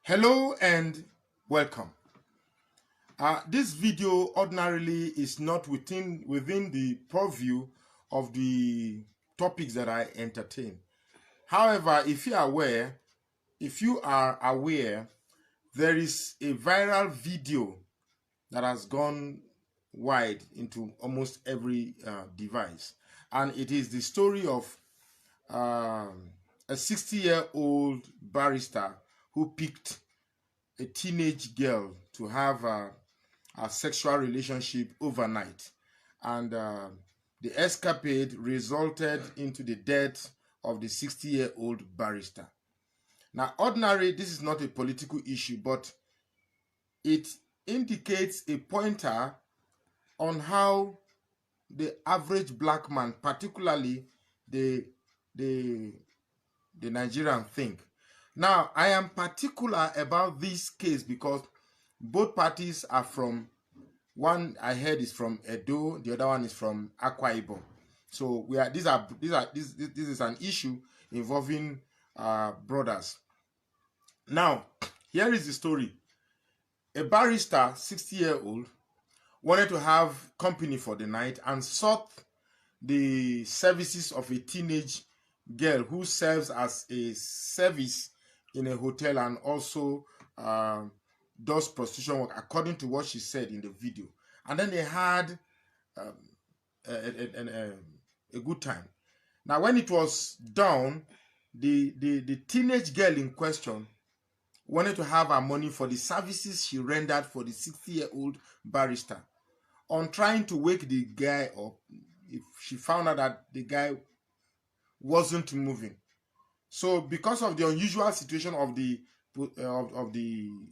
Hello and welcome. This video ordinarily is not within the purview of the topics that I entertain. However, if you are aware, there is a viral video that has gone wide into almost every device, and it is the story of a 60-year-old barrister who picked a teenage girl to have a sexual relationship overnight, and the escapade resulted into the death of the 60-year-old barrister. Now, ordinarily, this is not a political issue, but it indicates a pointer on how the average black man, particularly the Nigerian, think. Now, I am particular about this case because both parties are from, one I heard is from Edo, the other one is from Akwa Ibom. So this is an issue involving brothers. Now, here is the story. A barrister, 60-year-old, wanted to have company for the night and sought the services of a teenage girl who serves as a service in a hotel and also does prostitution work, according to what she said in the video. And then they had a good time. Now, when it was done, the teenage girl in question wanted to have her money for the services she rendered for the 60-year-old barrister. On trying to wake the guy up, if she found out that the guy wasn't moving. So because of the unusual situation of the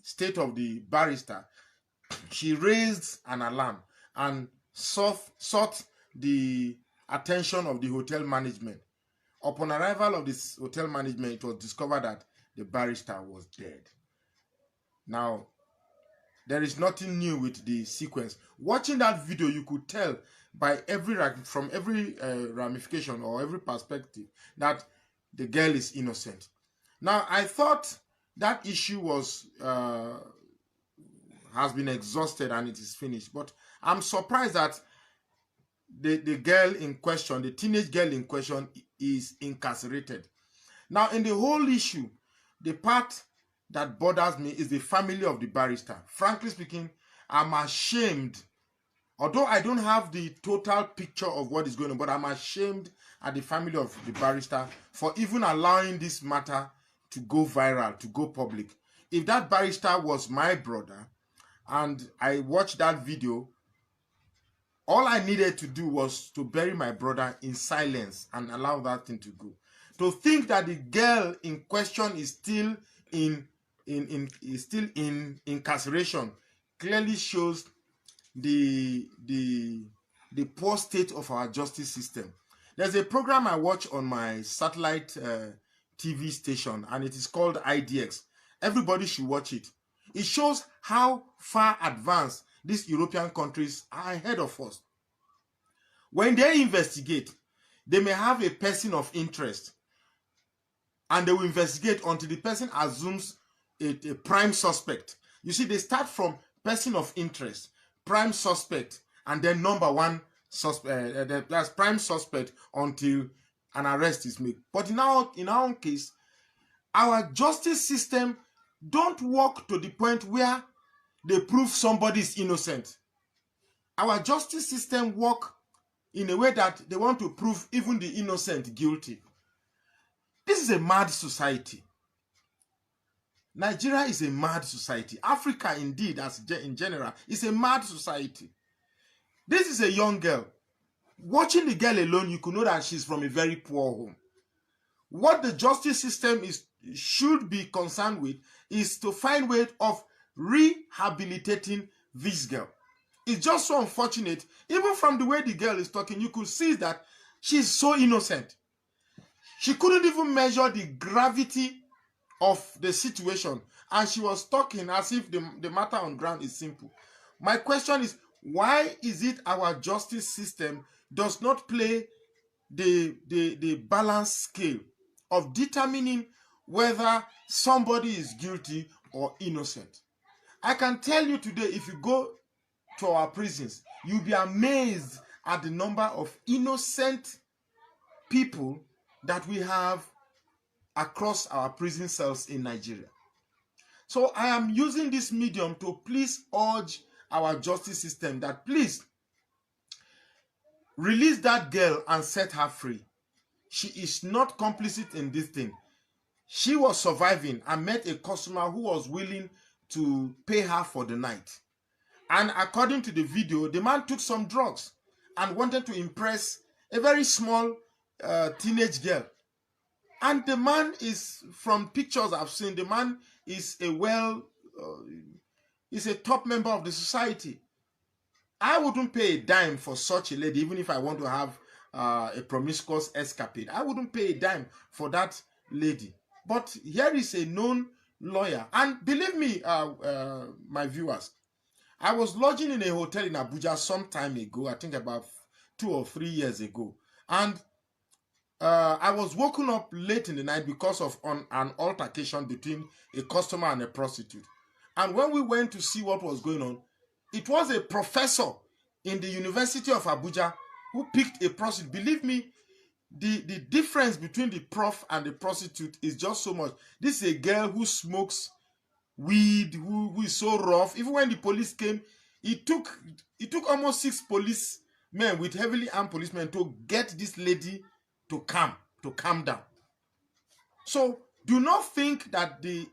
state of the barrister, she raised an alarm and sought the attention of the hotel management. Upon arrival of this hotel management, it was discovered that the barrister was dead. Now, there is nothing new with the sequence. Watching that video, you could tell from every ramification or every perspective that the girl is innocent. Now, I thought that issue has been exhausted and it is finished, but I'm surprised that the girl in question, the teenage girl in question, is incarcerated. Now, in the whole issue, the part that bothers me is the family of the barrister. Frankly speaking, I'm ashamed. Although I don't have the total picture of what is going on, but I'm ashamed at the family of the barrister for even allowing this matter to go viral, to go public. If that barrister was my brother and I watched that video, all I needed to do was to bury my brother in silence and allow that thing to go. To think that the girl in question is still in incarceration clearly shows the poor state of our justice system. There's a program I watch on my satellite TV station, and it is called IDX. Everybody should watch it. It shows how far advanced these European countries are ahead of us. When they investigate, they may have a person of interest, and they will investigate until the person assumes a prime suspect. You see, they start from person of interest, prime suspect, and then number one suspect. That's prime suspect until an arrest is made. But in our case, our justice system don't work to the point where they prove somebody is innocent. Our justice system work in a way that they want to prove even the innocent guilty. This is a mad society. Nigeria is a mad society. Africa, indeed, in general, is a mad society. This is a young girl. Watching the girl alone, you could know that she's from a very poor home. What the justice system should be concerned with is to find ways of rehabilitating this girl. It's just so unfortunate. Even from the way the girl is talking, you could see that she's so innocent. She couldn't even measure the gravity of the situation, and she was talking as if the matter on ground is simple. My question is, why is it our justice system does not play the balance scale of determining whether somebody is guilty or innocent. I can tell you today, if you go to our prisons, you'll be amazed at the number of innocent people that we have across our prison cells in Nigeria. So I am using this medium to please urge our justice system that please release that girl and set her free. She is not complicit in this thing. She was surviving and met a customer who was willing to pay her for the night. And according to the video, the man took some drugs and wanted to impress a very small teenage girl. And the man is, from pictures I've seen, the man is is a top member of the society. I wouldn't pay a dime for such a lady, even if I want to have a promiscuous escapade. I wouldn't pay a dime for that lady. But here is a known lawyer. And believe me, my viewers, I was lodging in a hotel in Abuja some time ago, I think about 2 or 3 years ago. And I was woken up late in the night because of an altercation between a customer and a prostitute. And when we went to see what was going on, it was a professor in the University of Abuja who picked a prostitute. Believe me, the difference between the prof and the prostitute is just so much. This is a girl who smokes weed, who is so rough. Even when the police came, it took almost 6 policemen with heavily armed policemen to get this lady to calm down. So do not think that the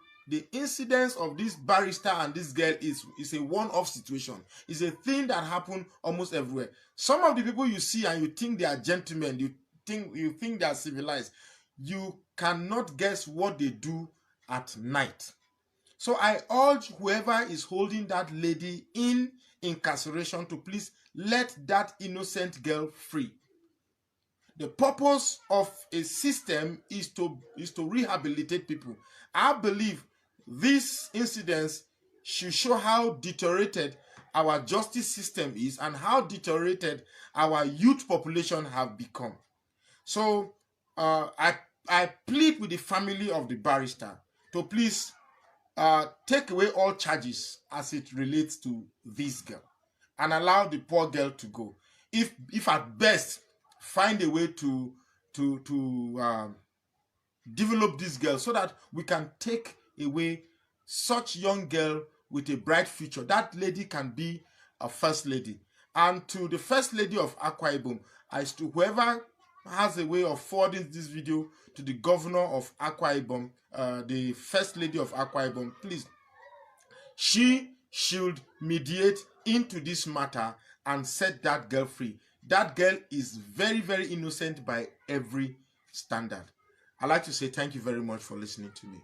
incidence of this barrister and this girl is a one-off situation. It's a thing that happened almost everywhere. Some of the people you see and you think they are gentlemen, you think they are civilized, you cannot guess what they do at night. So I urge whoever is holding that lady in incarceration to please let that innocent girl free. The purpose of a system is to rehabilitate people. I believe these incidents should show how deteriorated our justice system is and how deteriorated our youth population have become. So I plead with the family of the barrister to please take away all charges as it relates to this girl and allow the poor girl to go. If at best, find a way to develop this girl so that we can take away such young girl with a bright future. That lady can be a first lady. And to the first lady of Akwa Ibom, whoever has a way of forwarding this video to the governor of Akwa Ibom, the first lady of Akwa Ibom, please, she should mediate into this matter and set that girl free. That girl is very, very innocent by every standard. I'd like to say thank you very much for listening to me.